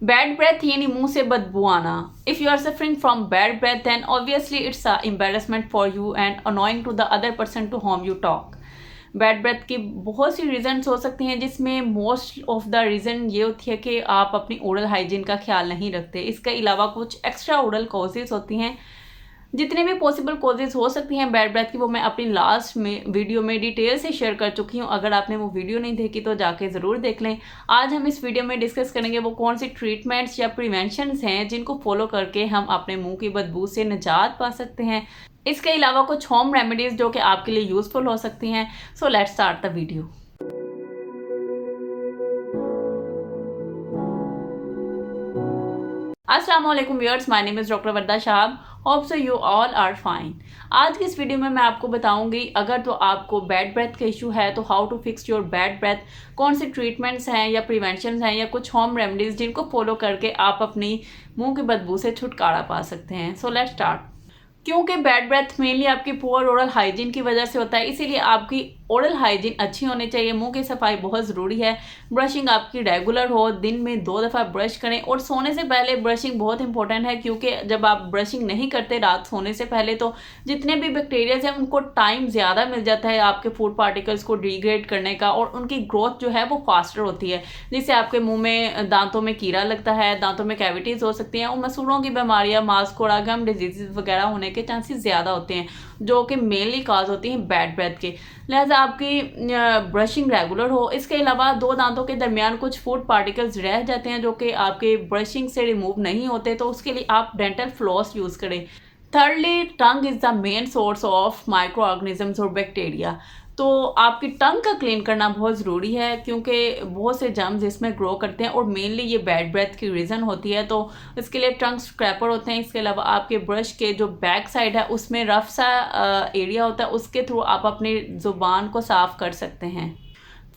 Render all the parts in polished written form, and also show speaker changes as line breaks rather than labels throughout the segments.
Bad breath यानी मुंह से बदबू आना. If you are suffering from bad breath then obviously it's a embarrassment for you and annoying to the other person to whom you talk. Bad breath की बहुत सी reasons हो सकती हैं, जिसमें मोस्ट ऑफ द रीज़न ये होती है कि आप अपनी ओरल हाइजीन का ख्याल नहीं रखते. इसके अलावा कुछ एक्स्ट्रा ओरल कॉजेज होती हैं. जितने भी पॉसिबल कॉजेज हो सकती हैं बैड ब्रेथ की, वो मैं अपनी लास्ट में वीडियो में डिटेल से शेयर कर चुकी हूँ. अगर आपने वो वीडियो नहीं देखी तो जाके ज़रूर देख लें. आज हम इस वीडियो में डिस्कस करेंगे वो कौन सी ट्रीटमेंट्स या प्रिवेंशंस हैं जिनको फॉलो करके हम अपने मुंह की बदबू से निजात पा सकते हैं. इसके अलावा कुछ होम रेमेडीज़ जो कि आपके लिए यूज़फुल हो सकती हैं. So let's start the video. अस्सलाम वालेकुम viewers, my name is doctor Warda Shahab. Hope so you all are fine. आज की इस वीडियो में मैं आपको बताऊंगी, अगर तो आपको बैड ब्रेथ का इशू है तो how to fix your bad breath, कौन से ट्रीटमेंट्स हैं या प्रिवेंशन हैं या कुछ होम रेमेडीज़ जिनको फॉलो करके आप अपनी मुंह की बदबू से छुटकारा पा सकते हैं. So let's start. क्योंकि बैड ब्रेथ मेनली आपकी पुअर ओरल हाइजीन की वजह से होता है, इसीलिए आपकी ओरल हाइजीन अच्छी होनी चाहिए. मुंह की सफाई बहुत ज़रूरी है. ब्रशिंग आपकी रेगुलर हो, दिन में 2 दफ़ा ब्रश करें और सोने से पहले ब्रशिंग बहुत इंपॉर्टेंट है, क्योंकि जब आप ब्रशिंग नहीं करते रात सोने से पहले तो जितने भी बैक्टीरियाज हैं उनको टाइम ज़्यादा मिल जाता है आपके फूड पार्टिकल्स को डिग्रेड करने का, और उनकी ग्रोथ जो है वो फास्टर होती है, जिससे आपके मुँह में दांतों में कीड़ा लगता है, दांतों में कैविटीज़ हो सकती हैं और मसूड़ों की बीमारियाँ, मास्कोड़ा, गम डिजीज़ वगैरह होने के चांसेस ज़्यादा होते हैं, जो कि मेनली काज होती हैं बैड ब्रेथ के. लिहाजा आपकी ब्रशिंग रेगुलर हो. इसके अलावा 2 दांतों के दरमियान कुछ फूड पार्टिकल्स रह जाते हैं जो कि आपके ब्रशिंग से रिमूव नहीं होते, तो उसके लिए आप डेंटल फ्लॉस यूज़ करें. Thirdly, tongue is the main source of micro organisms और बैक्टीरिया. तो आपकी टंग का क्लीन करना बहुत ज़रूरी है, क्योंकि बहुत से जर्म्स इसमें ग्रो करते हैं और मेनली ये बैड ब्रेथ की रीज़न होती है. तो इसके लिए टंग स्क्रैपर होते हैं. इसके अलावा आपके ब्रश के जो बैक साइड है उसमें रफ सा एरिया होता है, उसके थ्रू आप अपनी ज़ुबान को साफ़ कर सकते हैं.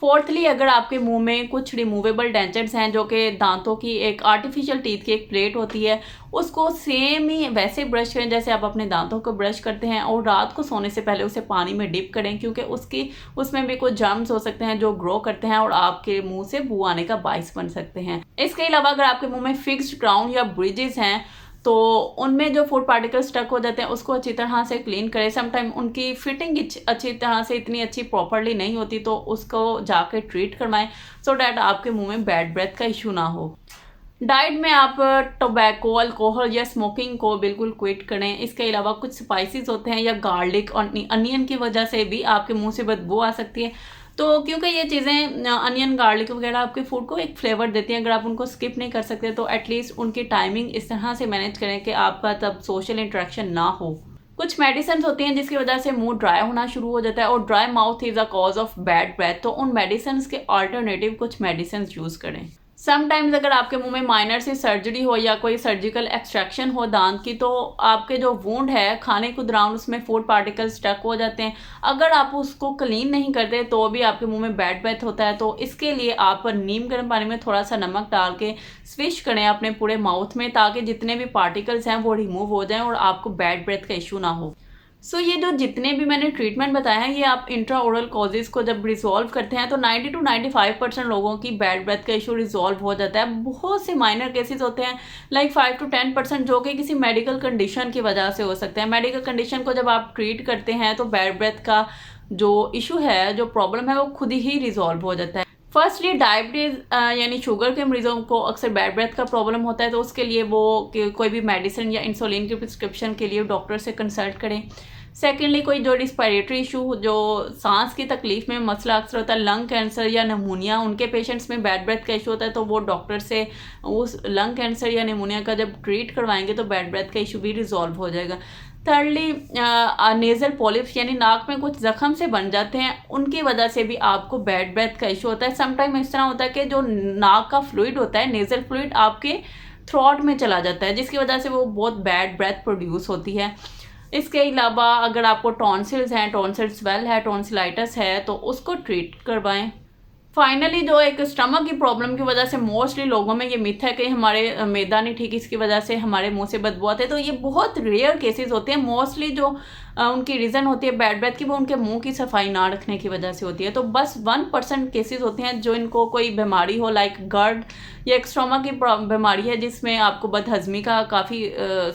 फोर्थली, अगर आपके मुंह में कुछ रिमूवेबल डेंचर्स हैं, जो कि दांतों की एक आर्टिफिशियल टीथ की एक प्लेट होती है, उसको सेम ही वैसे ब्रश करें जैसे आप अपने दांतों को ब्रश करते हैं, और रात को सोने से पहले उसे पानी में डिप करें, क्योंकि उसमें भी कुछ जर्म्स हो सकते हैं जो ग्रो करते हैं और आपके मुंह से बू आने का बाइस बन सकते हैं. इसके अलावा अगर आपके मुंह में फिक्स्ड क्राउन या ब्रिजेस हैं तो उनमें जो फूड पार्टिकल स्टक हो जाते हैं उसको अच्छी तरह से क्लीन करें. समटाइम उनकी फिटिंग अच्छी तरह से इतनी अच्छी प्रॉपरली नहीं होती, तो उसको जाके ट्रीट करवाएं, सो डैट आपके मुंह में बैड ब्रेथ का इशू ना हो. डाइट में आप टोबैको, अल्कोहल या स्मोकिंग को बिल्कुल क्विट करें. इसके अलावा कुछ स्पाइसेस होते हैं या गार्लिक और अनियन की वजह से भी आपके मुंह से बदबू आ सकती है. तो क्योंकि ये चीज़ें अनियन, गार्लिक वगैरह आपके फूड को एक फ्लेवर देती हैं, अगर आप उनको स्किप नहीं कर सकते तो एटलीस्ट उनकी टाइमिंग इस तरह से मैनेज करें कि आपका तब सोशल इंटरेक्शन ना हो. कुछ मेडिसिन होती हैं जिसकी वजह से मुंह ड्राई होना शुरू हो जाता है, और dry mouth is a cause of bad breath. तो उन मेडिसिन के अल्टरनेटिव कुछ मेडिसिन यूज़ करें. समटाइम्स अगर आपके मुंह में माइनर से सर्जरी हो या कोई सर्जिकल एक्सट्रैक्शन हो दांत की, तो आपके जो वुंड है खाने के दौरान उसमें फूड पार्टिकल्स स्टक हो जाते हैं. अगर आप उसको क्लीन नहीं करते तो भी आपके मुंह में बैड ब्रेथ होता है. तो इसके लिए आप नीम गर्म पानी में थोड़ा सा नमक डाल के स्विश करें अपने पूरे माउथ में, ताकि जितने भी पार्टिकल्स हैं वो रिमूव हो जाएं और आपको बैड ब्रेथ का इशू ना हो. सो ये जो जितने भी मैंने ट्रीटमेंट बताए हैं, ये आप इंट्रा ओरल कॉजेज़ को जब रिजॉल्व करते हैं तो 90 to 95% लोगों की बैड ब्रेथ का इशू रिजॉल्व हो जाता है. बहुत से माइनर केसेस होते हैं लाइक 5 to 10% जो कि किसी मेडिकल कंडीशन की वजह से हो सकते हैं. मेडिकल कंडीशन को जब आप ट्रीट करते हैं तो बैड ब्रेथ का जो इशू है, जो प्रॉब्लम है, वो खुद ही रिजॉल्व हो जाता है. फर्स्टली, डायबिटीज़ यानी शुगर के मरीजों को अक्सर बैड ब्रेथ का प्रॉब्लम होता है, तो उसके लिए वो कोई भी मेडिसिन या इंसुलिन की प्रिस्क्रिप्शन के लिए डॉक्टर से कंसल्ट करें. सेकेंडली, कोई जो रिस्पायरेटरी इशू, जो सांस की तकलीफ में मसला अक्सर होता है, लंग कैंसर या निमोनिया, उनके पेशेंट्स में बैड ब्रेथ का इशू होता है, तो वो डॉक्टर से उस लंग कैंसर या निमोनिया का जब ट्रीट करवाएंगे तो बैड ब्रेथ का इशू भी रिजॉल्व हो जाएगा. थर्डली, नेज़ल पॉलिप्स यानी नाक में कुछ जख्म से बन जाते हैं, उनकी वजह से भी आपको बैड ब्रेथ का इशू होता है. समटाइम इस तरह होता है कि जो नाक का फ्लूइड होता है, नेज़ल फ्लूइड, आपके थ्रोट में चला जाता है, जिसकी वजह से वो बहुत बैड ब्रेथ प्रोड्यूस होती है. इसके अलावा अगर आपको टॉन्सिल्स हैं, टॉन्सिल स्वेल है, टॉन्सिलाइटिस है, तो उसको ट्रीट करवाएं. फाइनली जो एक स्टमक की प्रॉब्लम की वजह से मोस्टली लोगों में ये मिथ है कि हमारे मैदा नहीं ठीक, इसकी वजह से हमारे मुंह से बदबू आते हैं। तो ये बहुत रेयर केसेस होते हैं। मोस्टली जो उनकी रीज़न होती है बैड ब्रेथ की, वो उनके मुंह की सफाई ना रखने की वजह से होती है। तो बस 1% केसेस होते हैं जो इनको कोई बीमारी हो, लाइक गर्ड या एक स्टमक की बीमारी है जिसमें आपको बदहजमी का काफ़ी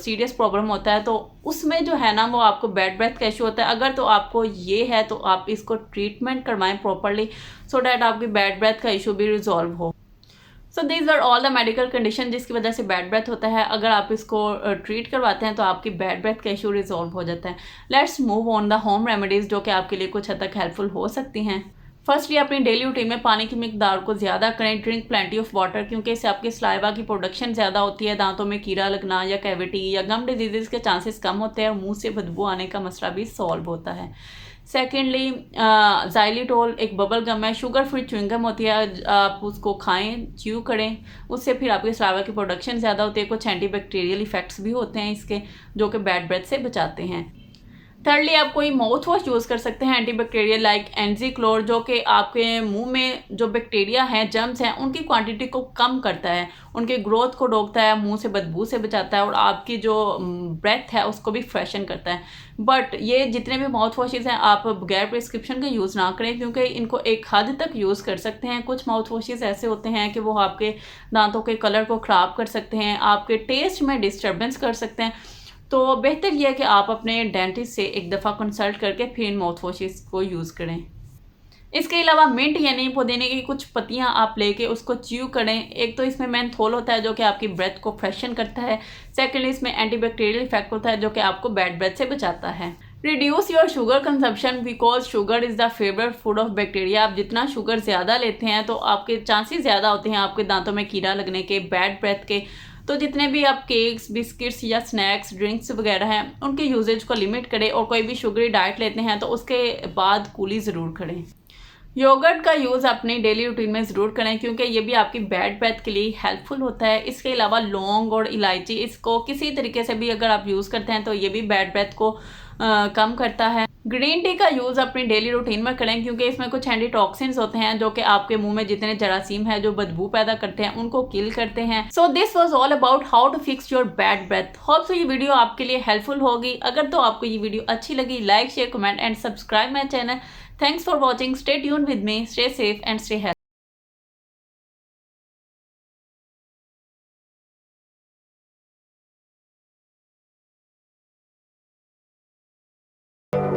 सीरियस प्रॉब्लम होता है। तो उसमें जो है ना वो आपको बैड ब्रेथ का इशू होता है। अगर तो आपको ये है तो आप इसको ट्रीटमेंट करवाएं प्रॉपरली, सो डैट आपकी बैड ब्रेथ का इशू भी रिजॉल्व हो। So these are all the medical condition जिसकी वजह से बैड ब्रेथ होता है। अगर आप इसको ट्रीट करवाते हैं तो आपकी बैड ब्रेथ का इशू रिजॉल्व हो जाता है। Let's move on the home remedies जो कि आपके लिए कुछ हद तक हेल्पफुल हो सकती हैं। फर्स्टली अपनी डेली रूटीन में पानी की मिकदार को ज़्यादा करें। ड्रिंक प्लेंटी ऑफ वाटर, क्योंकि इससे आपकी सलाइवा की प्रोडक्शन ज़्यादा होती है, दांतों में कीड़ा लगना या कैविटी या गम डिजीज़ के चांसेस कम होते हैं और मुंह से बदबू आने का मसला भी सॉल्व होता है। सेकेंडली ज़ाइलिटोल एक बबल गम है, शुगर फ्री च्युइंगम होती है, आप उसको खाएं, च्यू करें, उससे फिर आपकी सलाइवा की प्रोडक्शन ज़्यादा होती है। कुछ एंटी बैक्टीरियल इफेक्ट्स भी होते हैं इसके जो कि बैड ब्रेथ से बचाते हैं। थर्डली आप कोई माउथ वॉश यूज़ कर सकते हैं एंटी बैक्टीरियल लाइक एनजीक्लोर, जो कि आपके मुंह में जो बैक्टीरिया हैं, जर्म्स हैं, उनकी क्वांटिटी को कम करता है, उनके ग्रोथ को रोकता है, मुंह से बदबू से बचाता है और आपकी जो ब्रेथ है उसको भी फ्रेशन करता है। बट ये जितने भी माउथ वॉशेज़ हैं आप बगैर प्रिस्क्रिप्शन के यूज़ ना करें, क्योंकि इनको एक हद तक यूज़ कर सकते हैं। कुछ माउथ वॉशेज़ ऐसे होते हैं कि वो आपके दांतों के कलर को ख़राब कर सकते हैं, आपके टेस्ट में डिस्टर्बेंस कर सकते हैं। तो बेहतर यह है कि आप अपने डेंटिस्ट से एक दफ़ा कंसल्ट करके फिर इन माउथ वॉशेस को यूज़ करें। इसके अलावा मिंट यानी पुदीने की कुछ पत्तियां आप लेके उसको च्यू करें। एक तो इसमें मेंथोल होता है जो कि आपकी ब्रेथ को फ्रेशन करता है। सेकेंडली इसमें एंटीबैक्टीरियल इफेक्ट होता है जो कि आपको बैड ब्रेथ से बचाता है। Reduce your sugar consumption because sugar is the favourite food of bacteria. आप जितना शुगर ज़्यादा लेते हैं तो आपके चांसेस ज़्यादा होते हैं आपके दांतों में कीड़ा लगने के, बैड ब्रेथ के। तो जितने भी आप केक्स, बिस्किट्स या स्नैक्स, ड्रिंक्स वगैरह हैं उनके यूजेज को लिमिट करें और कोई भी शुगरी डाइट लेते हैं तो उसके बाद कूली ज़रूर करें। योगर्ट का यूज़ अपनी डेली रूटीन में ज़रूर करें क्योंकि ये भी आपकी बैड ब्रेथ के लिए हेल्पफुल होता है। इसके अलावा लौंग और इलायची, इसको किसी तरीके से भी अगर आप यूज़ करते हैं तो ये भी बैड ब्रेथ को कम करता है। ग्रीन टी का यूज़ अपनी डेली रूटीन में करें क्योंकि इसमें कुछ एंटीटॉक्सिन्स होते हैं जो कि आपके मुंह में जितने जरासीम है जो बदबू पैदा करते हैं उनको किल करते हैं। So this was all about how to fix your bad breath. Hope so ये वीडियो आपके लिए हेल्पफुल होगी। अगर तो आपको ये वीडियो अच्छी लगी, like, share, comment and subscribe my channel. Thanks for watching. Stay tuned with me. Stay safe and stay healthy.